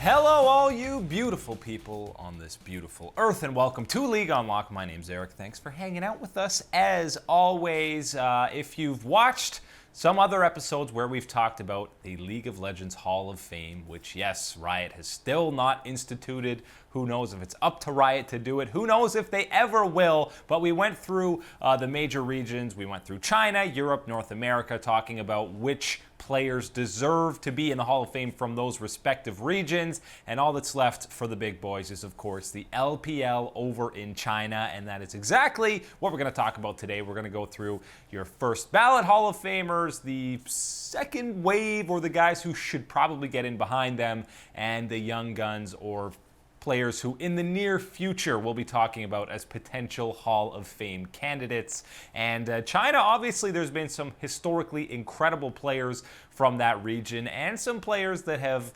Hello, all you beautiful people on this beautiful earth, and welcome to League Unlock. My name's Eric. Thanks for hanging out with us. As always, if you've watched some other episodes where we've talked about the League of Legends Hall of Fame, which, yes, Riot has still not instituted. Who knows if it's up to Riot to do it? Who knows if they ever will? But we went through the major regions. We went through China, Europe, North America, talking about which players deserve to be in the Hall of Fame from those respective regions. And all that's left for the big boys is, of course, the LPL over in China. And that is exactly what we're going to talk about today. We're going to go through your first ballot Hall of Famers, the second wave, or the guys who should probably get in behind them, and the young guns or players who in the near future we'll be talking about as potential Hall of Fame candidates. And China, obviously there's been some historically incredible players from that region and some players that have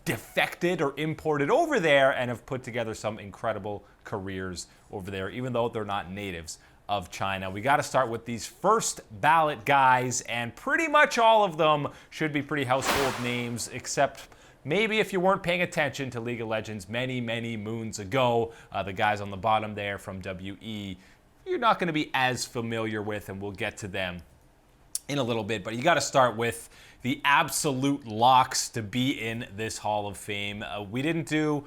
defected or imported over there and have put together some incredible careers over there, even though they're not natives of China. We got to start with these first ballot guys, and pretty much all of them should be pretty household names, except maybe if you weren't paying attention to League of Legends many, many moons ago. The guys on the bottom there from WE, you're not going to be as familiar with, and we'll get to them in a little bit. But you got to start with the absolute locks to be in this Hall of Fame. We didn't do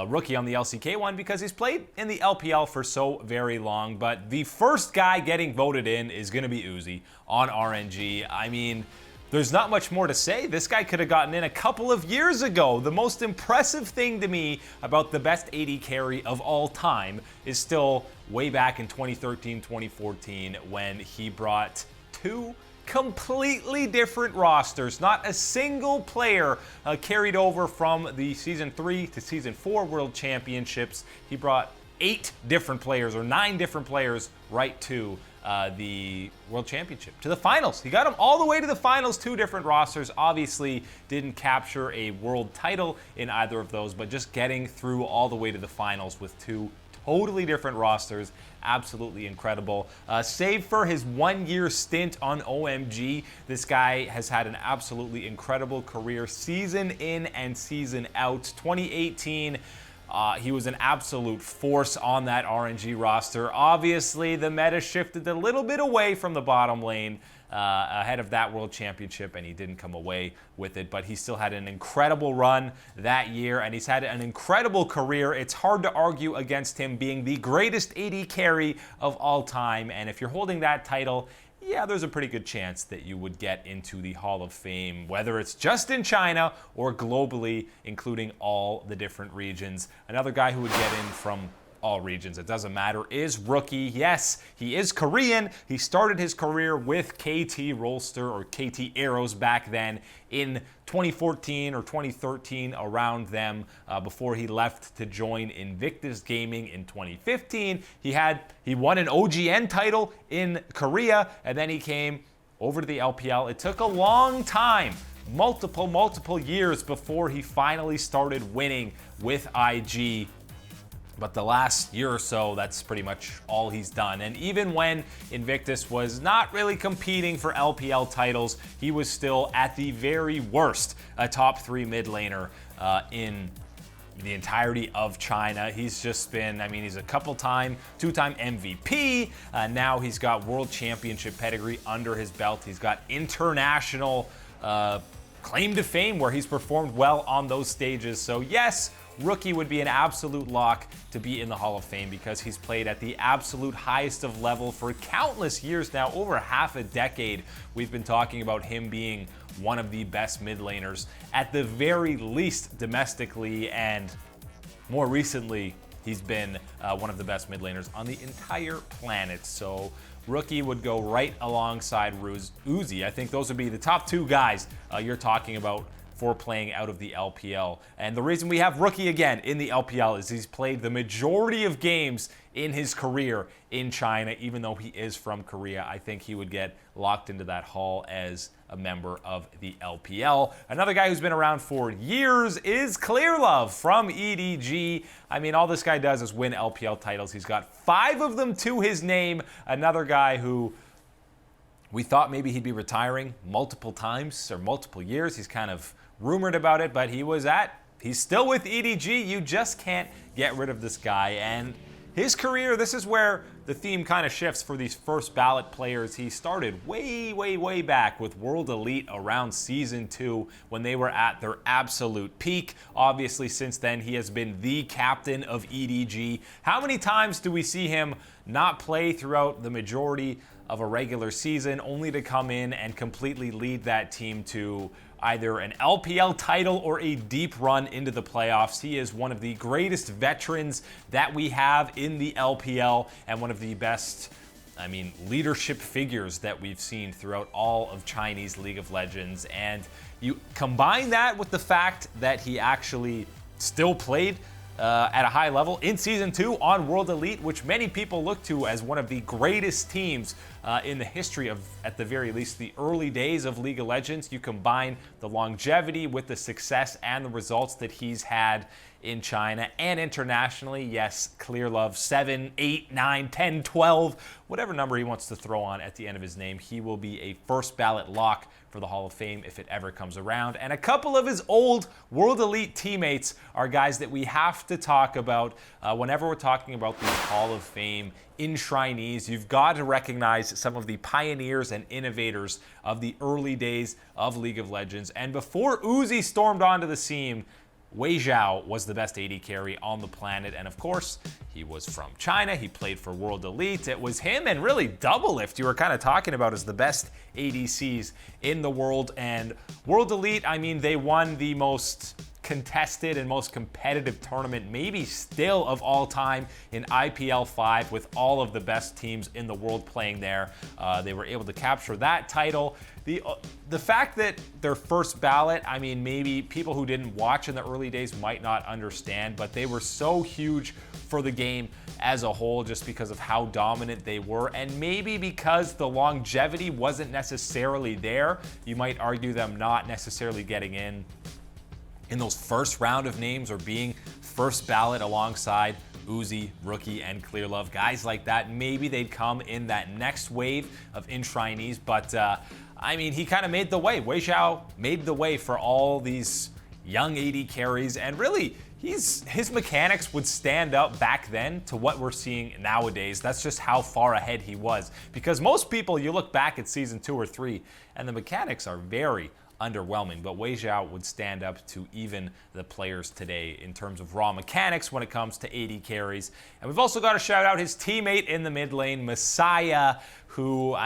Rookie on the LCK one because he's played in the LPL for so very long. But the first guy getting voted in is going to be Uzi on RNG. I mean, there's not much more to say. This guy could have gotten in a couple of years ago. The most impressive thing to me about the best AD carry of all time is still way back in 2013, 2014, when he brought two completely different rosters. Not a single player carried over from the Season 3 to Season 4 World Championships. He brought 8 different players, or 9 different players, right to the World Championship, to the finals. He got them all the way to the finals, 2 different rosters. Obviously didn't capture a world title in either of those, but just getting through all the way to the finals with 2 totally different rosters, absolutely incredible. Save for his 1-year stint on OMG, this guy has had an absolutely incredible career, season in and season out. 2018, he was an absolute force on that RNG roster. Obviously, the meta shifted a little bit away from the bottom lane ahead of that World Championship, and he didn't come away with it. But he still had an incredible run that year, and he's had an incredible career. It's hard to argue against him being the greatest AD carry of all time. And if you're holding that title, yeah, there's a pretty good chance that you would get into the Hall of Fame, whether it's just in China or globally, including all the different regions. Another guy who would get in from all regions, it doesn't matter, is Rookie. Yes, he is Korean. He started his career with KT Rolster, or KT Arrows back then, in 2014 or 2013, around them, before he left to join Invictus Gaming in 2015. He won an OGN title in Korea, and then he came over to the LPL. It took a long time, multiple years, before he finally started winning with IG. But the last year or so, that's pretty much all he's done. And even when Invictus was not really competing for LPL titles, he was still, at the very worst, a top 3 mid laner in the entirety of China. He's just been, I mean, he's a two-time MVP. Now he's got World Championship pedigree under his belt. He's got international claim to fame where he's performed well on those stages. So yes, Rookie would be an absolute lock to be in the Hall of Fame because he's played at the absolute highest of level for countless years now. Over half a decade, we've been talking about him being one of the best mid laners, at the very least domestically, and more recently, he's been one of the best mid laners on the entire planet. So Rookie would go right alongside Uzi. I think those would be the top 2 guys you're talking about for playing out of the LPL. And the reason we have Rookie again in the LPL is he's played the majority of games in his career in China, even though he is from Korea. I think he would get locked into that hall as a member of the LPL. Another guy who's been around for years is Clearlove from EDG. I mean, all this guy does is win LPL titles. He's got 5 of them to his name. Another guy who we thought maybe he'd be retiring multiple times or multiple years. He's kind of rumored about it, but he was at he's still with EDG. You just can't get rid of this guy. And his career, this is where the theme kind of shifts for these first ballot players. He started way back with World Elite around Season 2 when they were at their absolute peak. Obviously, since then, he has been the captain of EDG. How many times do we see him not play throughout the majority of a regular season, only to come in and completely lead that team to either an LPL title or a deep run into the playoffs? He is one of the greatest veterans that we have in the LPL and one of the best, leadership figures that we've seen throughout all of Chinese League of Legends. And you combine that with the fact that he actually still played at a high level in Season 2 on World Elite, which many people look to as one of the greatest teams in the history of, at the very least, the early days of League of Legends. You combine the longevity with the success and the results that he's had in China and internationally. Yes, Clear Love, 7, 8, 9, 10, 12, whatever number he wants to throw on at the end of his name, he will be a first ballot lock for the Hall of Fame if it ever comes around. And a couple of his old World Elite teammates are guys that we have to talk about whenever we're talking about these Hall of Fame enshrinees. You've got to recognize some of the pioneers and innovators of the early days of League of Legends. And before Uzi stormed onto the scene, Weixiao was the best AD carry on the planet, and of course, he was from China. He played for World Elite. It was him and really Doublelift you were kind of talking about as the best ADCs in the world. And World Elite, they won the most contested and most competitive tournament, maybe still of all time, in IPL 5 with all of the best teams in the world playing there. They were able to capture that title. The fact that their first ballot, maybe people who didn't watch in the early days might not understand, but they were so huge for the game as a whole just because of how dominant they were, and maybe because the longevity wasn't necessarily there. You might argue them not necessarily getting in those first round of names or being first ballot alongside Uzi, Rookie, and Clear Love. Guys like that, maybe they'd come in that next wave of enshrinees, but he kind of made the way. Weixiao made the way for all these young AD carries, and really, his mechanics would stand up back then to what we're seeing nowadays. That's just how far ahead he was. Because most people, you look back at Season 2 or 3, and the mechanics are very underwhelming, but Weixiao would stand up to even the players today in terms of raw mechanics when it comes to AD carries. And we've also got to shout out his teammate in the mid lane, Messiah, who,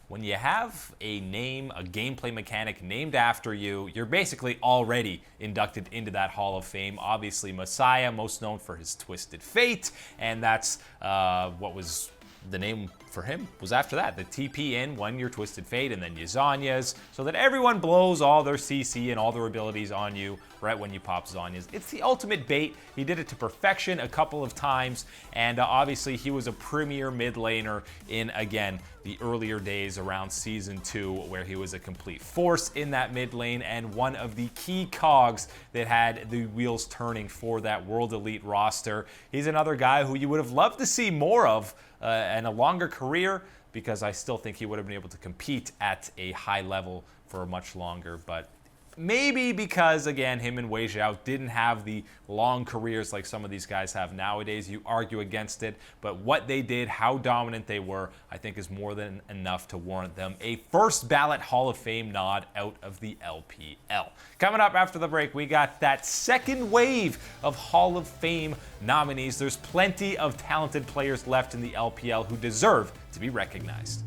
when you have a name, a gameplay mechanic named after you, you're basically already inducted into that Hall of Fame. Obviously, Messiah, most known for his Twisted Fate, and that's what was the name for him was after that. The TP in, one your Twisted Fate, and then your Zhonya's, so that everyone blows all their CC and all their abilities on you right when you pop Zhonya's. It's the ultimate bait. He did it to perfection a couple of times, and obviously he was a premier mid laner in, again, the earlier days around Season 2, where he was a complete force in that mid lane and one of the key cogs that had the wheels turning for that World Elite roster. He's another guy who you would have loved to see more of and a longer career, because I still think he would have been able to compete at a high level for much longer. But maybe because, again, him and Weixiao didn't have the long careers like some of these guys have nowadays. You argue against it, but what they did, how dominant they were, I think is more than enough to warrant them a first ballot Hall of Fame nod out of the LPL. Coming up after the break, we got that second wave of Hall of Fame nominees. There's plenty of talented players left in the LPL who deserve to be recognized.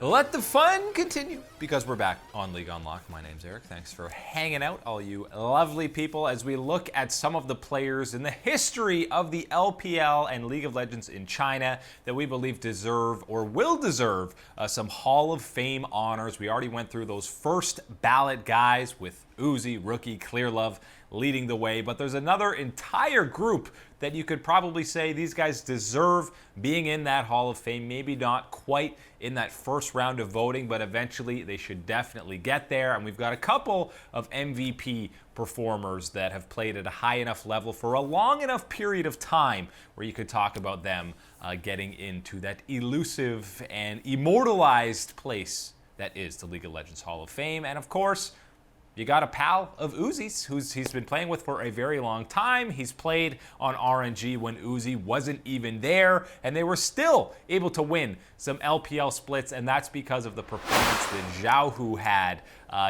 Let the fun continue, because we're back on League Unlocked. My name's Eric. Thanks for hanging out, all you lovely people, as we look at some of the players in the history of the LPL and League of Legends in China that we believe deserve or will deserve some Hall of Fame honors. We already went through those first ballot guys with Uzi, Rookie, Clear Love leading the way, but there's another entire group that you could probably say these guys deserve being in that Hall of Fame. Maybe not quite in that first round of voting, but eventually they should definitely get there. And we've got a couple of MVP performers that have played at a high enough level for a long enough period of time where you could talk about them getting into that elusive and immortalized place that is the League of Legends Hall of Fame. And of course, you got a pal of Uzi's he's been playing with for a very long time. He's played on RNG when Uzi wasn't even there, and they were still able to win some LPL splits, and that's because of the performance that Xiaohu had.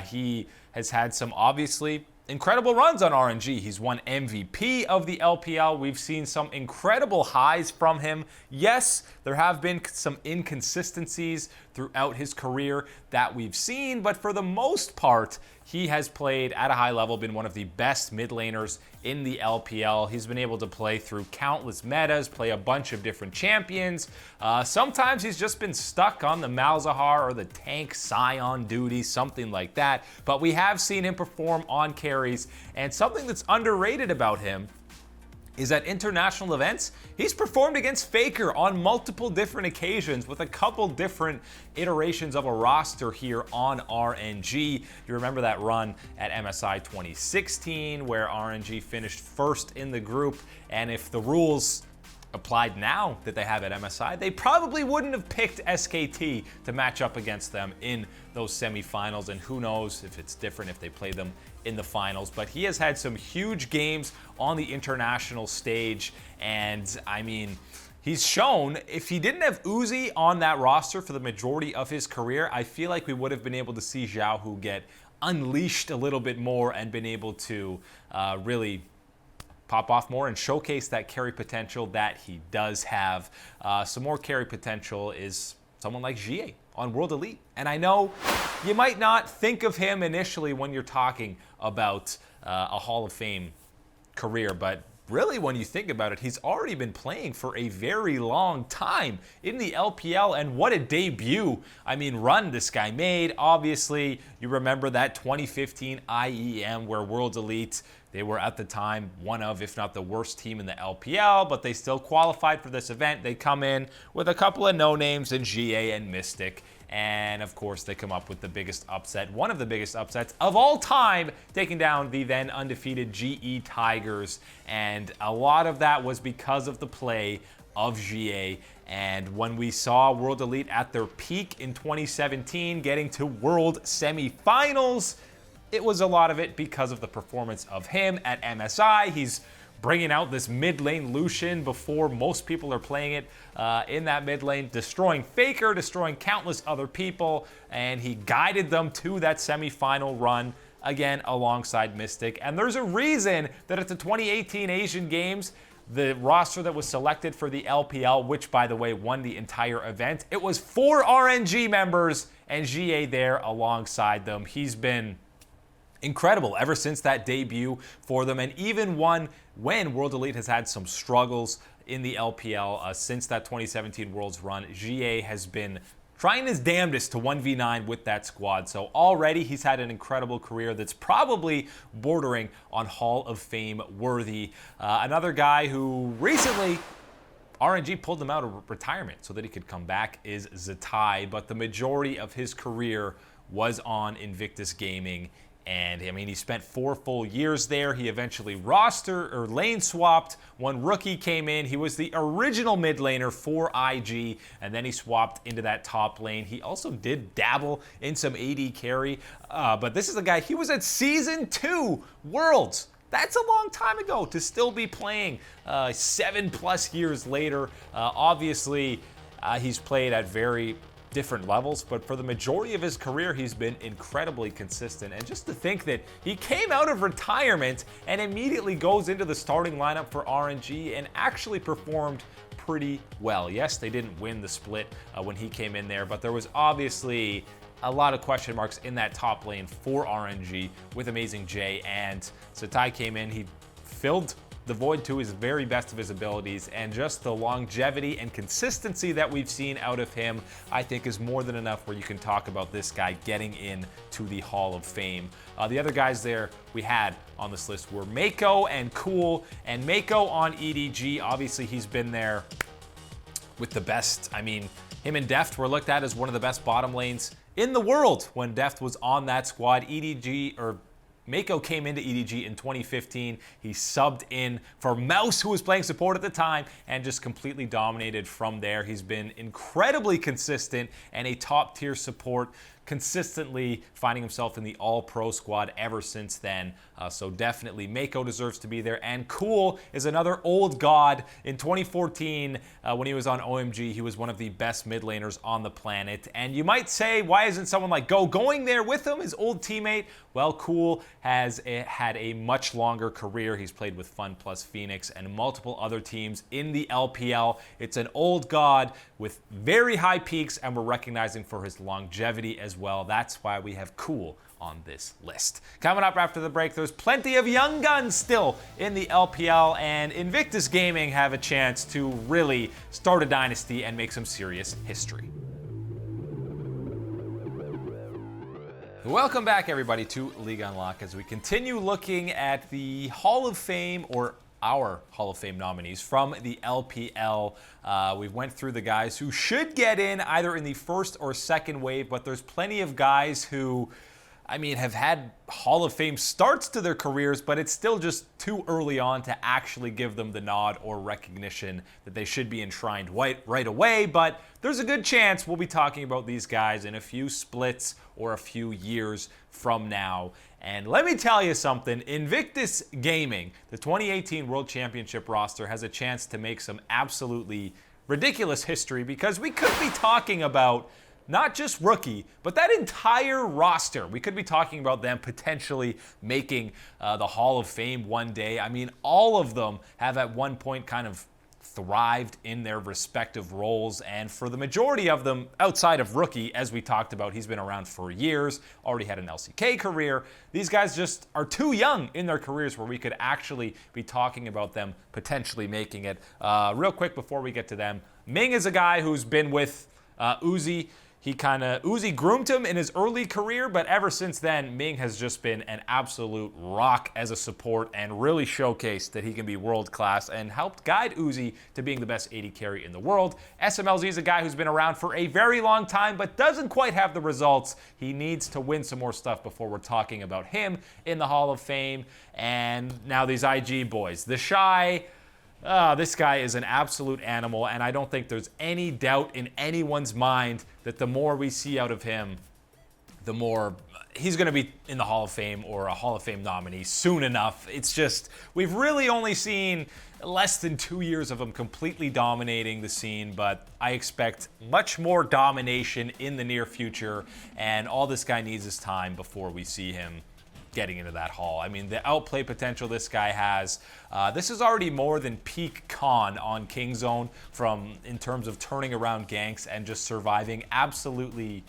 He has had some obviously incredible runs on RNG. He's won MVP of the LPL. We've seen some incredible highs from him. Yes, there have been some inconsistencies throughout his career that we've seen, but for the most part, he has played at a high level, been one of the best mid laners in the LPL. He's been able to play through countless metas, play a bunch of different champions. Sometimes he's just been stuck on the Malzahar or the tank Scion duty, something like that. But we have seen him perform on carries, and something that's underrated about him is at international events, he's performed against Faker on multiple different occasions with a couple different iterations of a roster here on RNG. You remember that run at MSI 2016 where RNG finished first in the group, and if the rules applied now that they have at MSI, they probably wouldn't have picked SKT to match up against them in those semifinals, and who knows if it's different if they play them in the finals. But he has had some huge games on the international stage, and I mean, he's shown if he didn't have Uzi on that roster for the majority of his career, I feel like we would have been able to see Xiaohu get unleashed a little bit more and been able to really pop off more and showcase that carry potential that he does have. Some more carry potential is someone like Jie on World Elite. And I know you might not think of him initially when you're talking about a Hall of Fame career, but really when you think about it, he's already been playing for a very long time in the LPL, and what a debut, I mean, run this guy made. Obviously, you remember that 2015 IEM where World Elite, they were at the time one of, if not the worst team in the LPL, but they still qualified for this event. They come in with a couple of no-names in GA and Mystic, and of course they come up with the biggest upset, one of the biggest upsets of all time, taking down the then undefeated GE Tigers. And a lot of that was because of the play of GA. And when we saw World Elite at their peak in 2017, getting to World semifinals, it was a lot of it because of the performance of him at MSI. He's bringing out this mid lane Lucian before most people are playing it in that mid lane, destroying Faker, destroying countless other people, and he guided them to that semifinal run, again, alongside Mystic. And there's a reason that at the 2018 Asian Games, the roster that was selected for the LPL, which, by the way, won the entire event, it was 4 RNG members and GA there alongside them. He's been incredible ever since that debut for them, and even when World Elite has had some struggles in the LPL since that 2017 Worlds run, GA has been trying his damnedest to 1v9 with that squad. So already he's had an incredible career that's probably bordering on Hall of Fame worthy. Another guy who recently RNG pulled him out of retirement so that he could come back is Zatai, but the majority of his career was on Invictus Gaming. And I mean, he spent 4 full years there. He eventually lane swapped when Rookie came in. He was the original mid laner for IG, and then he swapped into that top lane. He also did dabble in some AD carry, but this is a guy, he was at Season 2 Worlds. That's a long time ago to still be playing 7+ years later. Obviously, he's played at very different levels, but for the majority of his career, he's been incredibly consistent. And just to think that he came out of retirement and immediately goes into the starting lineup for RNG and actually performed pretty well. Yes, they didn't win the split when he came in there, but there was obviously a lot of question marks in that top lane for RNG with Amazing J, and Zatai came in, he filled the void to his very best of his abilities, and just the longevity and consistency that we've seen out of him, I think, is more than enough where you can talk about this guy getting in to the Hall of Fame. The other guys there we had on this list were Mako and Cool, and Mako on EDG, obviously he's been there with the best. I mean, him and Deft were looked at as one of the best bottom lanes in the world when Deft was on that squad. Mako came into EDG in 2015. He subbed in for Mouse, who was playing support at the time, and just completely dominated from there. He's been incredibly consistent and a top-tier support consistently finding himself in the all-pro squad ever since then. So definitely Mako deserves to be there. And Cool is another old god. In 2014, when he was on OMG, he was one of the best mid laners on the planet. And you might say, why isn't someone like Go going there with him, his old teammate? Well, Cool has had a much longer career. He's played with Fun Plus Phoenix and multiple other teams in the LPL. It's an old god with very high peaks, and we're recognizing for his longevity as well. That's why we have Cool on this list. Coming up after the break, there's plenty of young guns still in the LPL, and Invictus Gaming have a chance to really start a dynasty and make some serious history. Welcome back, everybody, to League Unlock as we continue looking at the Hall of Fame, or our Hall of Fame nominees from the LPL. We went through the guys who should get in either in the first or second wave, but there's plenty of guys who, have had Hall of Fame starts to their careers, but it's still just too early on to actually give them the nod or recognition that they should be enshrined right away. But there's a good chance we'll be talking about these guys in a few splits or a few years from now. And let me tell you something, Invictus Gaming, the 2018 World Championship roster, has a chance to make some absolutely ridiculous history, because we could be talking about not just Rookie, but that entire roster. We could be talking about them potentially making the Hall of Fame one day. All of them have at one point kind of thrived in their respective roles, and for the majority of them, outside of Rookie, as we talked about, he's been around for years, already had an LCK career. These guys just are too young in their careers where we could actually be talking about them potentially making it. Real quick before we get to them, Ming is a guy who's been with Uzi. Uzi groomed him in his early career, but ever since then, Ming has just been an absolute rock as a support and really showcased that he can be world class and helped guide Uzi to being the best AD carry in the world. SMLZ is a guy who's been around for a very long time, but doesn't quite have the results. He needs to win some more stuff before we're talking about him in the Hall of Fame. And now these IG boys, the Shy. This guy is an absolute animal, and I don't think there's any doubt in anyone's mind that the more we see out of him, the more he's going to be in the Hall of Fame or a Hall of Fame nominee soon enough. It's just, we've really only seen less than 2 years of him completely dominating the scene, but I expect much more domination in the near future, and all this guy needs is time before we see him getting into that hall. The outplay potential this guy has, this is already more than peak Khan on Kingzone in terms of turning around ganks and just surviving absolutely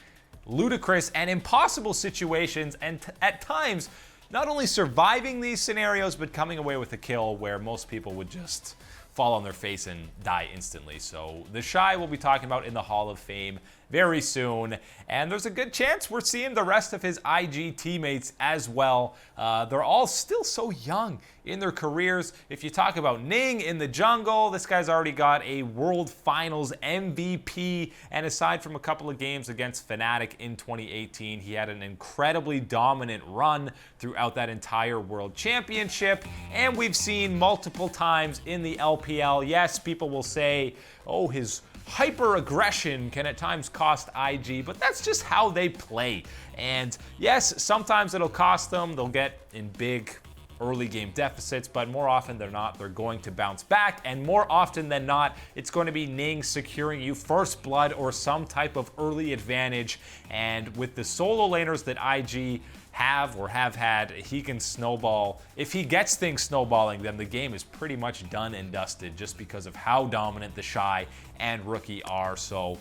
ludicrous and impossible situations, and at times not only surviving these scenarios but coming away with a kill where most people would just fall on their face and die instantly. So the Shy we'll be talking about in the Hall of Fame very soon, and there's a good chance we're seeing the rest of his IG teammates as well. They're all still so young in their careers. If you talk about Ning in the jungle, this guy's already got a World Finals MVP, and aside from a couple of games against Fnatic in 2018, he had an incredibly dominant run throughout that entire World Championship, and we've seen multiple times in the LPL, yes, people will say, oh, his hyper-aggression can at times cost IG, but that's just how they play. And yes, sometimes it'll cost them. They'll get in big early game deficits, but more often than not, they're going to bounce back, and more often than not, it's going to be Ning securing you first blood or some type of early advantage. And with the solo laners that IG have or have had, he can snowball. If he gets things snowballing, then the game is pretty much done and dusted just because of how dominant the Shy and Rookie are. So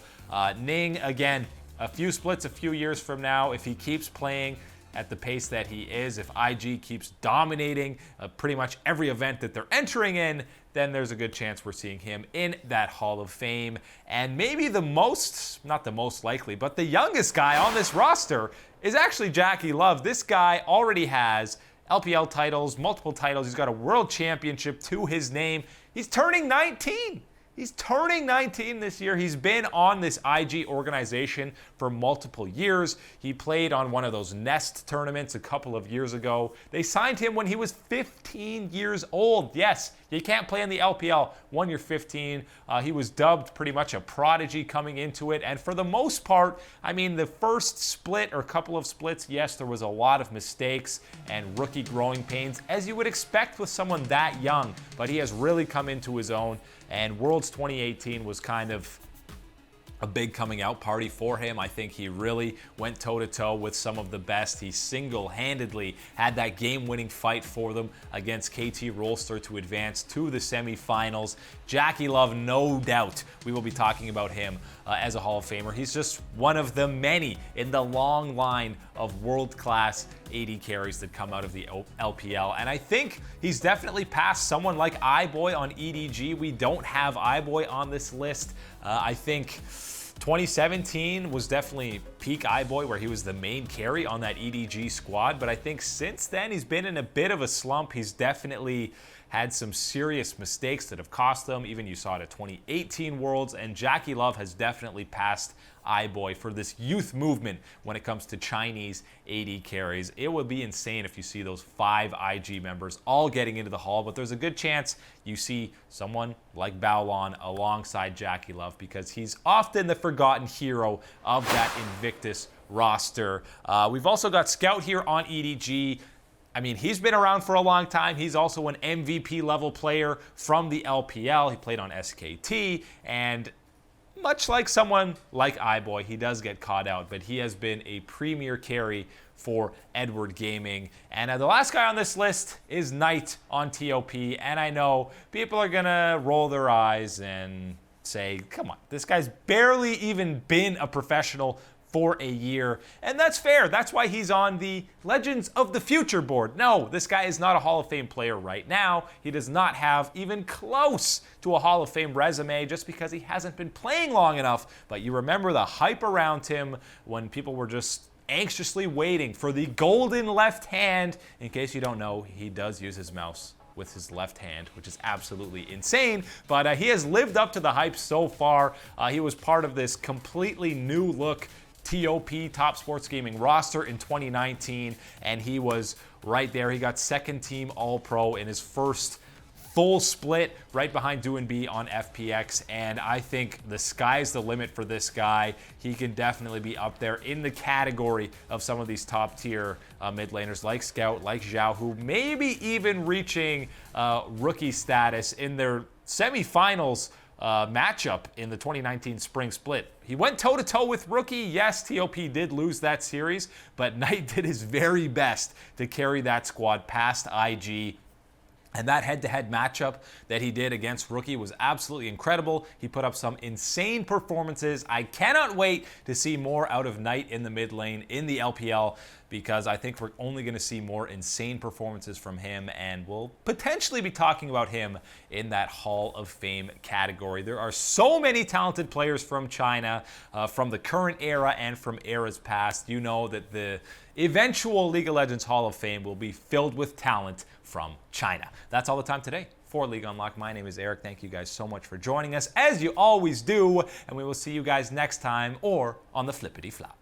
Ning, again, a few splits a few years from now, if he keeps playing at the pace that he is, if IG keeps dominating pretty much every event that they're entering in, then there's a good chance we're seeing him in that Hall of Fame. And maybe the most, not the most likely, but the youngest guy on this roster is actually Jackie Love. This guy already has LPL titles, multiple titles. He's got a world championship to his name. He's turning 19. He's turning 19 this year. He's been on this IG organization for multiple years. He played on one of those Nest tournaments a couple of years ago. They signed him when he was 15 years old. Yes, You can't play in the LPL when you're 15. He was dubbed pretty much a prodigy coming into it. And for the most part, I mean, the first split or couple of splits, yes, there was a lot of mistakes and rookie growing pains, as you would expect with someone that young. But he has really come into his own. And Worlds 2018 was kind of a big coming out party for him. I think he really went toe-to-toe with some of the best. He single-handedly had that game-winning fight for them against KT Rolster to advance to the semifinals. Jackie Love, no doubt we will be talking about him as a Hall of Famer. He's just one of the many in the long line of world-class AD carries that come out of the LPL. And I think he's definitely passed someone like iBoy on EDG. We don't have iBoy on this list. I think 2017 was definitely peak iBoy, where he was the main carry on that EDG squad. But I think since then, he's been in a bit of a slump. He's definitely had some serious mistakes that have cost them. Even you saw it at 2018 Worlds. And Jackie Love has definitely passed iBoy for this youth movement when it comes to Chinese AD carries. It would be insane if you see those 5 IG members all getting into the Hall, but there's a good chance you see someone like Baolon alongside Jackie Love, because he's often the forgotten hero of that Invictus roster. We've also got Scout here on EDG. I mean, he's been around for a long time. He's also an MVP level player from the LPL. He played on SKT, and much like someone like iBoy, he does get caught out, but he has been a premier carry for Edward Gaming. And the last guy on this list is Knight on TOP, and I know people are gonna roll their eyes and say, come on, this guy's barely even been a professional for a year, and that's fair. That's why he's on the Legends of the Future board. No, this guy is not a Hall of Fame player right now. He does not have even close to a Hall of Fame resume just because he hasn't been playing long enough. But you remember the hype around him when people were just anxiously waiting for the golden left hand. In case you don't know, he does use his mouse with his left hand, which is absolutely insane. But he has lived up to the hype so far. He was part of this completely new look TOP, Top Sports Gaming roster in 2019, and he was right there. He got second team All-Pro in his first full split right behind DoinB on FPX, and I think the sky's the limit for this guy. He can definitely be up there in the category of some of these top tier mid laners like Scout, like Xiao, who may be even reaching rookie status in their semifinals matchup in the 2019 spring split. He went toe-to-toe with Rookie. Yes, TOP did lose that series, but Knight did his very best to carry that squad past IG. And that head-to-head matchup that he did against Rookie was absolutely incredible. He put up some insane performances. I cannot wait to see more out of Knight in the mid lane in the LPL, because I think we're only going to see more insane performances from him, and we'll potentially be talking about him in that Hall of Fame category. There are so many talented players from China, from the current era and from eras past. You know that the eventual League of Legends Hall of Fame will be filled with talent from China. That's all the time today for League Unlocked. My name is Eric. Thank you guys so much for joining us, as you always do, and we will see you guys next time or on the flippity flop.